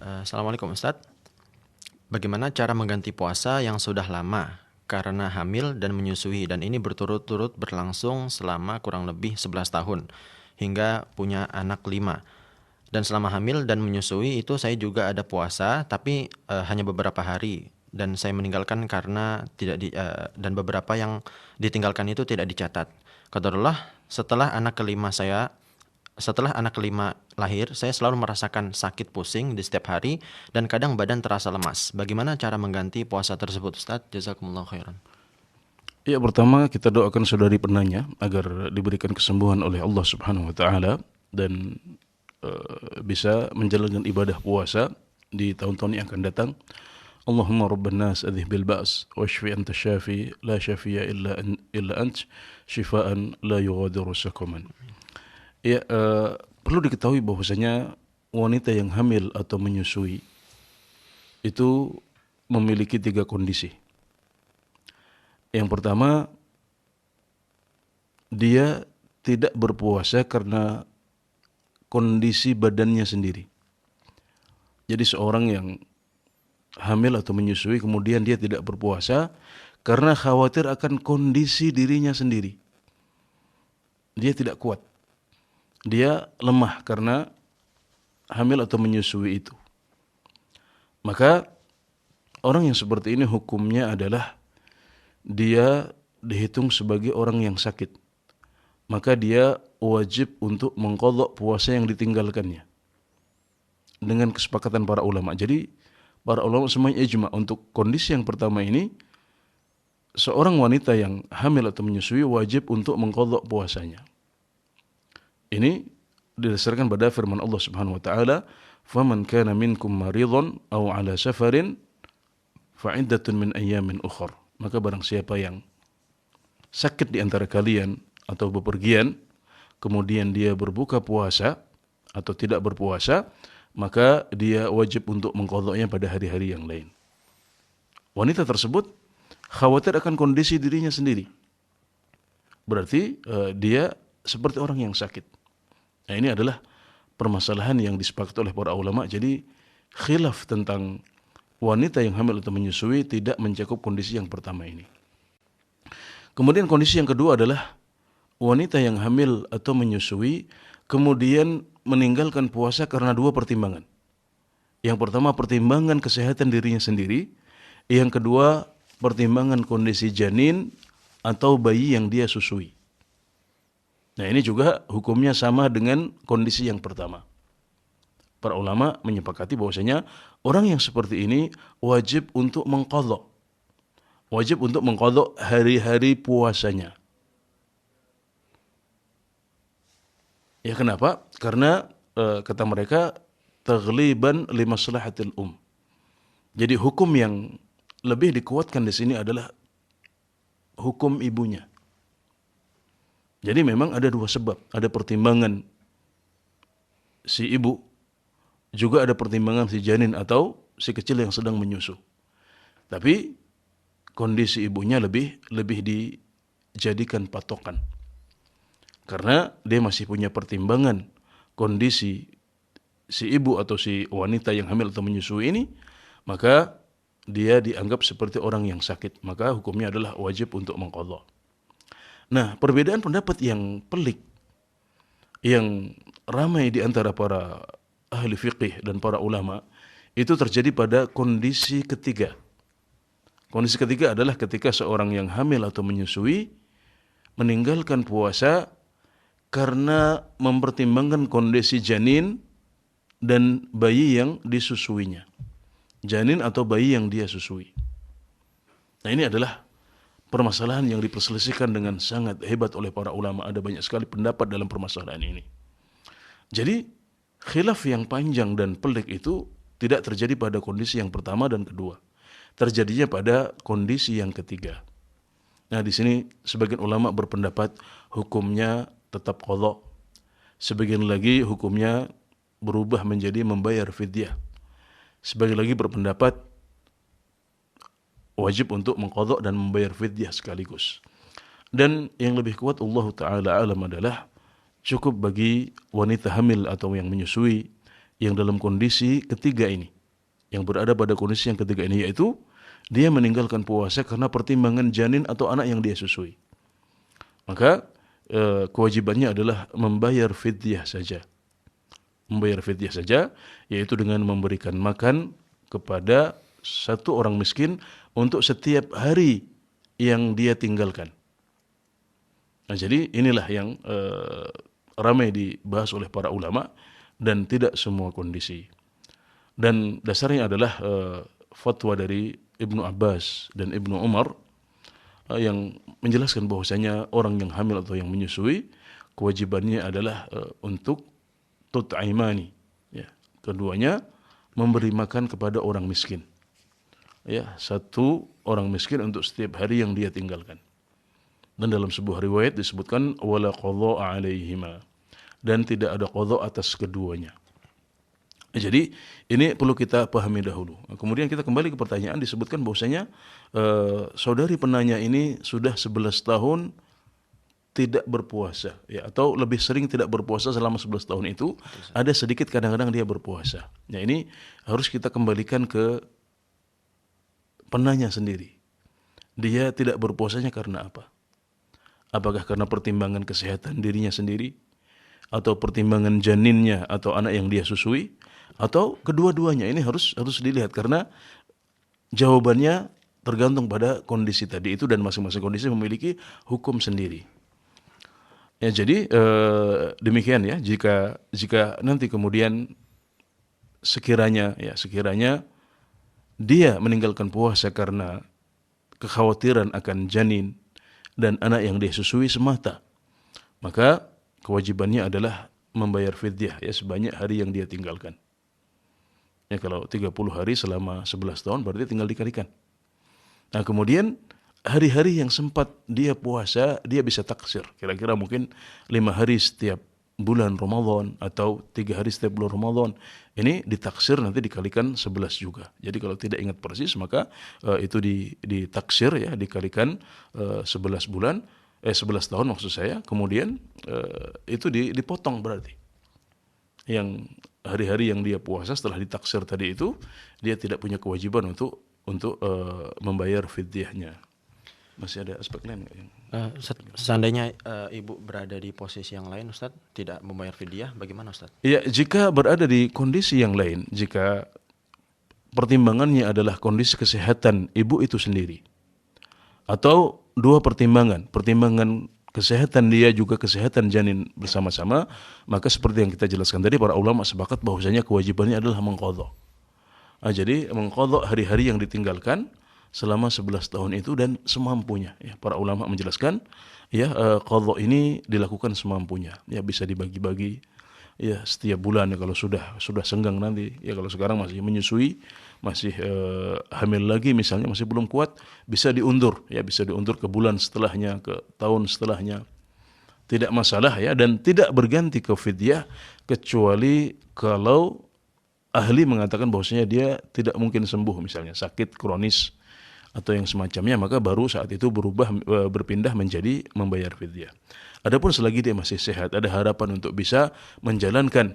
Assalamualaikum Ustadz. Bagaimana cara mengganti puasa yang sudah lama karena hamil dan menyusui dan ini berturut-turut berlangsung selama kurang lebih 11 tahun hingga punya anak 5. Dan selama hamil dan menyusui itu saya juga ada puasa tapi hanya beberapa hari dan saya meninggalkan karena dan beberapa yang ditinggalkan itu tidak dicatat. Qadarullah setelah anak kelima lahir, saya selalu merasakan sakit pusing di setiap hari dan kadang badan terasa lemas. Bagaimana cara mengganti puasa tersebut, Ustaz? Jazakumullah khairan. Ya, pertama kita doakan saudari penanya agar diberikan kesembuhan oleh Allah Subhanahu wa taala dan bisa menjalankan ibadah puasa di tahun-tahun yang akan datang. Allahumma rabban nas adhhib bil ba's washfi anta syafi la syafiya illa ant syifaan la yughadiru saqaman. Ya, perlu diketahui bahwasanya wanita yang hamil atau menyusui itu memiliki 3 kondisi. Yang pertama, dia tidak berpuasa karena kondisi badannya sendiri. Jadi seorang yang hamil atau menyusui kemudian dia tidak berpuasa karena khawatir akan kondisi dirinya sendiri. Dia tidak kuat. Dia lemah karena hamil atau menyusui itu. Maka orang yang seperti ini hukumnya adalah dia dihitung sebagai orang yang sakit. Maka dia wajib untuk mengqadha puasa yang ditinggalkannya. Dengan kesepakatan para ulama. Jadi para ulama semuanya ijma untuk kondisi yang pertama ini, seorang wanita yang hamil atau menyusui wajib untuk mengqadha puasanya. Ini didasarkan pada firman Allah Subhanahu wa taala, "Faman kana minkum maridhan aw 'ala safarin fa'iddatun min ayyamin ukhra." Maka barang siapa yang sakit di antara kalian atau bepergian, kemudian dia berbuka puasa atau tidak berpuasa, maka dia wajib untuk mengqadhanya pada hari-hari yang lain. Wanita tersebut khawatir akan kondisi dirinya sendiri. Berarti dia seperti orang yang sakit. Nah, ini adalah permasalahan yang disepakati oleh para ulama. Jadi khilaf tentang wanita yang hamil atau menyusui tidak mencakup kondisi yang pertama ini. Kemudian kondisi yang kedua adalah wanita yang hamil atau menyusui kemudian meninggalkan puasa karena 2 pertimbangan. Yang pertama pertimbangan kesehatan dirinya sendiri, yang kedua pertimbangan kondisi janin atau bayi yang dia susui. Nah, ini juga hukumnya sama dengan kondisi yang pertama. Para ulama menyepakati bahwasanya orang yang seperti ini wajib untuk mengqadha. Wajib untuk mengqadha hari-hari puasanya. Ya, kenapa? Karena kata mereka taghliban li maslahatil Jadi hukum yang lebih dikuatkan di sini adalah hukum ibunya. Jadi memang ada 2 sebab, ada pertimbangan si ibu, juga ada pertimbangan si janin atau si kecil yang sedang menyusu. Tapi kondisi ibunya lebih dijadikan patokan. Karena dia masih punya pertimbangan kondisi si ibu atau si wanita yang hamil atau menyusui ini, maka dia dianggap seperti orang yang sakit. Maka hukumnya adalah wajib untuk mengqadha. Nah, perbedaan pendapat yang pelik, yang ramai di antara para ahli fiqih dan para ulama, itu terjadi pada kondisi ketiga. Kondisi ketiga adalah ketika seorang yang hamil atau menyusui meninggalkan puasa karena mempertimbangkan kondisi janin dan bayi yang disusuinya. Janin atau bayi yang dia susui. Nah, ini adalah permasalahan yang diperselisihkan dengan sangat hebat oleh para ulama. Ada banyak sekali pendapat dalam permasalahan ini. Jadi, khilaf yang panjang dan pelik itu tidak terjadi pada kondisi yang pertama dan kedua. Terjadinya pada kondisi yang ketiga. Nah, di sini sebagian ulama berpendapat hukumnya tetap qadha. Sebagian lagi hukumnya berubah menjadi membayar fidyah. Sebagian lagi berpendapat wajib untuk mengqadha dan membayar fidyah sekaligus. Dan yang lebih kuat Allah Ta'ala alam adalah cukup bagi wanita hamil atau yang menyusui yang dalam kondisi ketiga ini, yang berada pada kondisi yang ketiga ini, yaitu dia meninggalkan puasa karena pertimbangan janin atau anak yang dia susui. Maka kewajibannya adalah membayar fidyah saja. Membayar fidyah saja, yaitu dengan memberikan makan kepada satu orang miskin untuk setiap hari yang dia tinggalkan. Nah, jadi inilah yang ramai dibahas oleh para ulama dan tidak semua kondisi. Dan dasarnya adalah fatwa dari Ibnu Abbas dan Ibnu Umar yang menjelaskan bahwasanya orang yang hamil atau yang menyusui kewajibannya adalah untuk tut'imani, ya. Keduanya memberi makan kepada orang miskin. Ya, satu orang miskin untuk setiap hari yang dia tinggalkan. Dan dalam sebuah riwayat disebutkan wala qadha 'alaihima, dan tidak ada qadha atas keduanya. Jadi ini perlu kita pahami dahulu. Kemudian kita kembali ke pertanyaan, disebutkan bahwasanya saudari penanya ini sudah 11 tahun tidak berpuasa, ya, atau lebih sering tidak berpuasa selama 11 tahun itu. Ada sedikit kadang-kadang dia berpuasa. Ya, ini harus kita kembalikan ke penanya sendiri. Dia tidak berpuasanya karena apa? Apakah karena pertimbangan kesehatan dirinya sendiri, atau pertimbangan janinnya atau anak yang dia susui, atau kedua-duanya? Ini harus dilihat, karena jawabannya tergantung pada kondisi tadi itu, dan masing-masing kondisi memiliki hukum sendiri. Ya, jadi demikian ya. Jika nanti kemudian sekiranya dia meninggalkan puasa karena kekhawatiran akan janin dan anak yang dia susui semata, maka kewajibannya adalah membayar fidyah, ya, sebanyak hari yang dia tinggalkan. Ya, kalau 30 hari selama 11 tahun berarti tinggal dikalikan. Nah, kemudian hari-hari yang sempat dia puasa, dia bisa taksir. Kira-kira mungkin 5 hari setiap bulan Ramadan atau 3 hari setiap bulan Ramadan. Ini ditaksir, nanti dikalikan 11 juga. Jadi kalau tidak ingat persis, maka itu ditaksir, ya, dikalikan 11 bulan, 11 tahun maksud saya. Kemudian itu dipotong berarti. Yang hari-hari yang dia puasa setelah ditaksir tadi itu, dia tidak punya kewajiban untuk membayar fidyahnya. Masih ada aspek lain nggak? Seandainya ibu berada di posisi yang lain, Ustadz, tidak membayar fidyah, bagaimana, Ustadz? Ya, jika berada di kondisi yang lain, jika pertimbangannya adalah kondisi kesehatan ibu itu sendiri, atau dua pertimbangan kesehatan dia juga kesehatan janin bersama-sama, maka seperti yang kita jelaskan tadi, para ulama sepakat bahwasanya kewajibannya adalah mengqadha. Jadi mengqadha hari-hari yang ditinggalkan selama 11 tahun itu dan semampunya, ya. Para ulama menjelaskan, ya, qadha ini dilakukan semampunya, ya, bisa dibagi-bagi, ya, setiap bulan, ya, kalau sudah senggang nanti, ya, kalau sekarang masih menyusui, masih hamil lagi misalnya, masih belum kuat, bisa diundur, ya, bisa diundur ke bulan setelahnya, ke tahun setelahnya, tidak masalah, ya, dan tidak berganti ke fidyah kecuali kalau ahli mengatakan bahwasanya dia tidak mungkin sembuh, misalnya sakit kronis atau yang semacamnya, maka baru saat itu berpindah menjadi membayar fidyah. Adapun selagi dia masih sehat, ada harapan untuk bisa menjalankan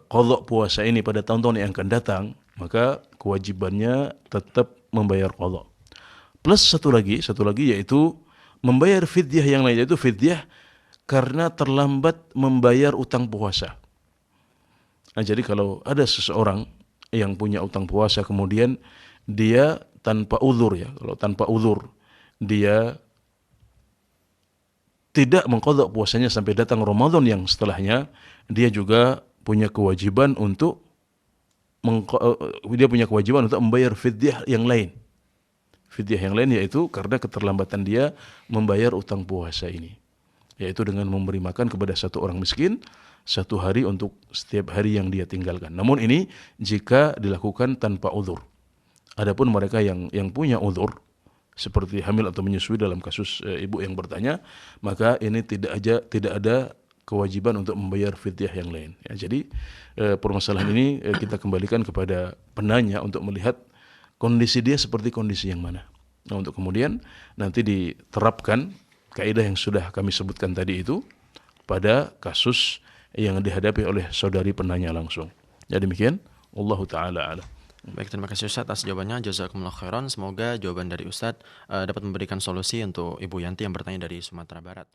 qadha puasa ini pada tahun-tahun yang akan datang, maka kewajibannya tetap membayar qadha. Plus satu lagi yaitu membayar fidyah yang lain, yaitu fidyah karena terlambat membayar utang puasa. Nah, jadi kalau ada seseorang yang punya utang puasa, kemudian dia tanpa uzur, ya, kalau tanpa uzur dia tidak mengqadha puasanya sampai datang Ramadan yang setelahnya, dia juga punya kewajiban untuk membayar fidyah yang lain. Fidyah yang lain yaitu karena keterlambatan dia membayar utang puasa ini, yaitu dengan memberi makan kepada satu orang miskin 1 hari untuk setiap hari yang dia tinggalkan. Namun ini jika dilakukan tanpa uzur. Adapun mereka yang punya uzur, seperti hamil atau menyusui dalam kasus ibu yang bertanya, maka ini tidak ada kewajiban untuk membayar fidyah yang lain. Ya, jadi permasalahan ini kita kembalikan kepada penanya untuk melihat kondisi dia seperti kondisi yang mana. Nah, untuk kemudian nanti diterapkan kaidah yang sudah kami sebutkan tadi itu pada kasus yang dihadapi oleh saudari penanya langsung. Ya demikian, wallahu taala a'lam. Baik, terima kasih Ustadz atas jawabannya. Jazakumullah khairan. Semoga jawaban dari Ustadz dapat memberikan solusi untuk Ibu Yanti yang bertanya dari Sumatera Barat.